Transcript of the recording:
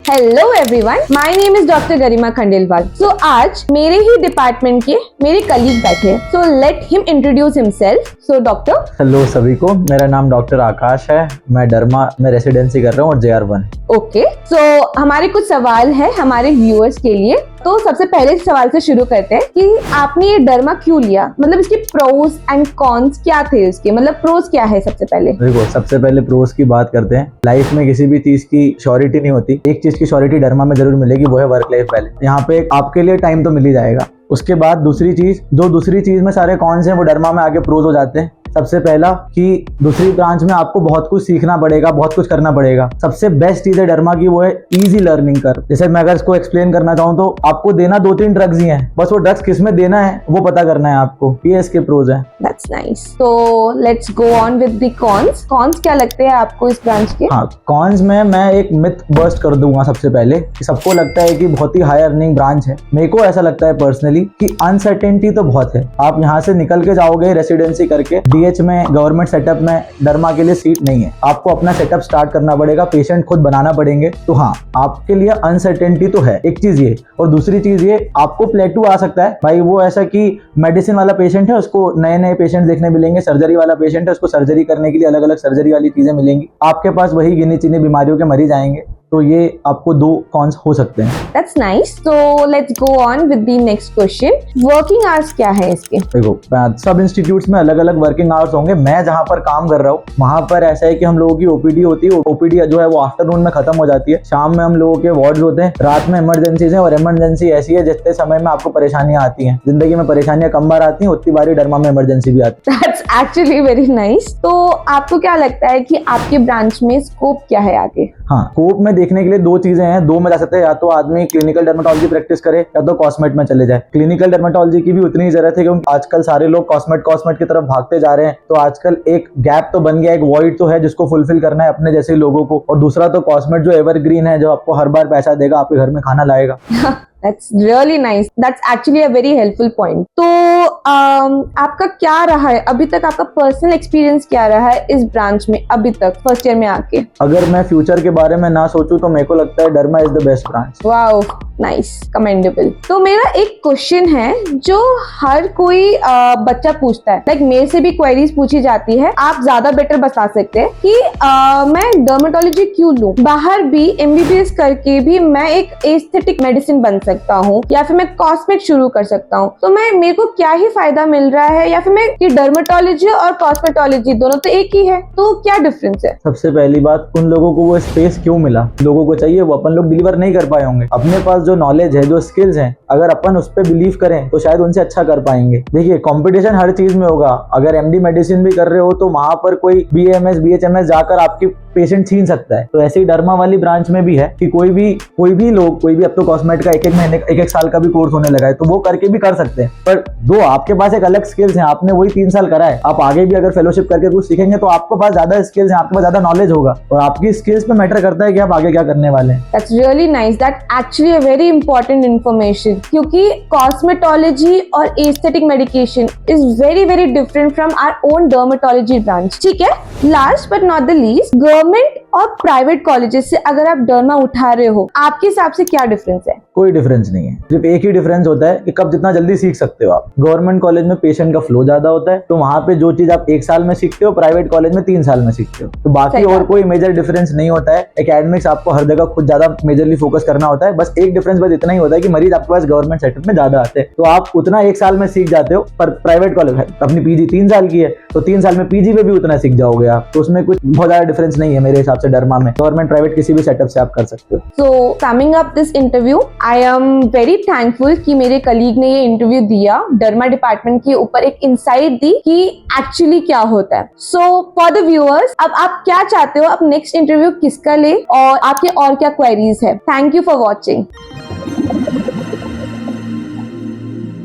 Hello everyone, my name is doctor Garima Khandelwal. So आज मेरे ही डिपार्टमेंट के मेरे कलीग बैठे हैं, so let him introduce himself. So doctor. Hello सभी को, मेरा नाम डॉक्टर आकाश है। मैं डर्मा में रेसिडेंसी कर रहा हूँ और JR1। ओके, सो हमारे कुछ सवाल है हमारे व्यूअर्स के लिए। तो सबसे पहले सवाल से शुरू करते हैं कि आपने ये डर्मा क्यों लिया, मतलब इसके प्रोज एंड कॉन्स क्या थे इसके, मतलब प्रोज क्या है सबसे पहले। देखो, सबसे पहले प्रोज की बात करते हैं। लाइफ में किसी भी चीज की श्योरिटी नहीं होती, एक चीज की श्योरिटी डर्मा में जरूर मिलेगी, वो है वर्क लाइफ बैलेंस। यहाँ पे आपके लिए टाइम तो मिल ही जाएगा। उसके बाद दूसरी चीज में सारे कॉन्स हैं वो डर्मा में आगे प्रोज हो जाते हैं। सबसे पहला कि दूसरी ब्रांच में आपको बहुत कुछ सीखना पड़ेगा, बहुत कुछ करना पड़ेगा। सबसे बेस्ट चीज है डर्मा की, वो है इजी लर्निंग कर्व। जैसे मैं अगर इसको एक्सप्लेन करना चाहूँ तो आपको देना 2-3 ड्रग्स ही हैं, बस वो ड्रग्स किस में देना है वो पता करना है आपको। ये इसके प्रोज है। That's nice. तो let's go on with the cons. Cons क्या लगते हैं आपको इस ब्रांच के? हाँ, कॉन्स में मैं एक मिथ बर्स्ट कर दूंगा सबसे पहले कि सबको लगता है कि बहुत ही हाई अर्निंग ब्रांच है। मेरे को ऐसा लगता है पर्सनली कि अनसर्टेनिटी तो बहुत है। आप यहाँ से निकल के जाओगे रेसिडेंसी करके, DH में गवर्नमेंट सेटअप में डर्मा के लिए सीट नहीं है। आपको अपना सेटअप स्टार्ट करना पड़ेगा, पेशेंट खुद बनाना पड़ेंगे। तो हाँ, आपके लिए अनसर्टेनिटी तो है, एक चीज ये। और दूसरी चीज ये, आपको प्लेटू आ सकता है भाई, वो ऐसा कि मेडिसिन वाला पेशेंट है उसको नए नए पेशेंट देखने मिलेंगे, सर्जरी वाला पेशेंट है उसको सर्जरी करने के लिए अलग अलग सर्जरी वाली चीजें मिलेंगी। आपके पास वही गिनी चुनी बीमारियों के मरीज आएंगे। तो ये आपको 2 कॉन्स हो सकते हैं। That's nice. So let's go on with the next question. Working hours क्या है इसके? देखो, सब इंस्टीट्यूट्स में अलग अलग वर्किंग आवर्स होंगे। मैं जहाँ पर काम कर रहा हूँ वहाँ पर ऐसा है कि हम लोगों की OPD होती है। OPD जो है वो आफ्टरनून में खत्म हो जाती है। शाम में हम लोगों के वार्ड्स होते हैं, रात में इमरजेंसीज हैं। और इमरजेंसी ऐसी है जितने समय में आपको परेशानियां आती हैं, जिंदगी में परेशानियां कम बार आती हैं, उतनी बारी डर्मा में इमरजेंसी भी आती है। That's actually very nice. तो आपको क्या लगता है कि आपके ब्रांच में स्कोप क्या है आगे? हाँ, स्कोप में देखने के लिए 2 चीजें हैं, 2 में जा सकते हैं। या तो आदमी क्लिनिकल डर्मेटोलॉजी प्रैक्टिस करे या तो कॉस्मेट में चले जाए। क्लिनिकल डर्मेटोलॉजी की भी उतनी ही जरूरत है क्योंकि आजकल सारे लोग कॉस्मेट की तरफ भागते जा रहे हैं। तो आजकल एक गैप तो बन गया, एक वॉइड तो है जिसको फुलफिल करना है अपने जैसे लोगों को। और दूसरा तो कॉस्मेट जो एवरग्रीन है, जो आपको हर बार पैसा देगा, आपके घर में खाना लाएगा। That's really nice. That's actually a very helpful point. तो आपका क्या रहा है अभी तक, आपका पर्सनल एक्सपीरियंस क्या रहा है इस ब्रांच में अभी तक फर्स्ट ईयर में आके? अगर मैं फ्यूचर के बारे में ना सोचूं तो मेरे को लगता है derma is the best branch. Wow, nice, commendable. तो मेरा एक क्वेश्चन है जो हर कोई बच्चा पूछता है, लाइक मेरे से भी क्वेरीज पूछी जाती है। आप ज्यादा बेटर बता सकते हैं कि मैं डर्मेटोलॉजी क्यों लूं? बाहर भी MBBS करके भी मैं एक एस्थेटिक मेडिसिन बन सकता हूँ या फिर मैं कॉस्मेट शुरू कर सकता हूँ। तो मेरे को क्या ही फायदा मिल रहा है, या फिर मैं कि डर्मेटोलॉजी और कॉस्मेटोलॉजी दोनों तो एक ही है, तो क्या डिफरेंस है? सबसे पहली बात, उन लोगों को वो स्पेस क्यों मिला, लोगों को चाहिए, वो अपन लोग डिलीवर नहीं कर पाए होंगे। अपने पास जो नॉलेज है, जो स्किल्स हैं, अगर अपन उस पर बिलीव करें तो शायद उनसे अच्छा कर पाएंगे। देखिए, कंपटीशन हर चीज में होगा। अगर MD मेडिसिन भी कर रहे हो तो वहां पर कोई BAMS BHMS जाकर आपकी पेशेंट छीन सकता है। तो ऐसे ही डर्मा वाली ब्रांच में भी है कि कोई भी अब तो कॉस्मेट का 1-1 महीने 1-1 साल का भी कोर्स होने लगा है, तो वो करके भी कर सकते हैं। पर दो आपके पास एक अलग स्किल्स हैं, आपने वही 3 साल करा है। आप आगे भी अगर फेलोशिप करके कुछ सीखेंगे तो आपके पास ज्यादा स्किल्स हैं, आपके पास ज्यादा नॉलेज होगा। और आपकी स्किल्स पे मैटर करता है कि आप आगे क्या करने वाले हैं। That's really nice. That's actually a very important information. क्योंकि कॉस्मेटोलॉजी और aesthetic medication is very very different from our own dermatology branch. ठीक है, last but not the least, government और प्राइवेट कॉलेजेस से अगर आप डर्मा उठा रहे हो, आपके हिसाब से क्या डिफरेंस है? कोई डिफरेंस नहीं है, सिर्फ एक ही डिफरेंस होता है कि कब जितना जल्दी सीख सकते हो आप। गवर्नमेंट कॉलेज में पेशेंट का फ्लो ज्यादा होता है, तो वहां पे जो चीज आप 1 साल में सीखते हो, प्राइवेट कॉलेज में 3 साल में सीखते हो। तो बाकी और कोई मेजर डिफरेंस नहीं होता है। एकेडमिक्स आपको हर जगह खुद ज्यादा मेजरली फोकस करना होता है। बस एक डिफरेंस बस इतना ही होता है कि मरीज आपके पास गवर्नमेंट सेटअप में ज्यादा आते हैं, तो आप उतना 1 साल में सीख जाते हो। पर प्राइवेट कॉलेज अपनी PG 3 साल की है, तो 3 साल में PG में भी उतना सीख जाओगे आप। तो उसमें कुछ बहुत ज्यादा डिफरेंस नहीं है मेरे हिसाब से डर्मा में। गवर्नमेंट प्राइवेट किसी भी सेटअप से आप कर सकते हो। So summing up this interview, I am very thankful कि मेरे कलीग ने ये इंटरव्यू दिया, डर्मा डिपार्टमेंट के ऊपर एक इंसाइट दी कि एक्चुअली क्या होता है। So for the viewers, अब आप क्या चाहते हो, अब नेक्स्ट इंटरव्यू किसका ले और आपके और क्या क्वेरीज है? Thank you for watching.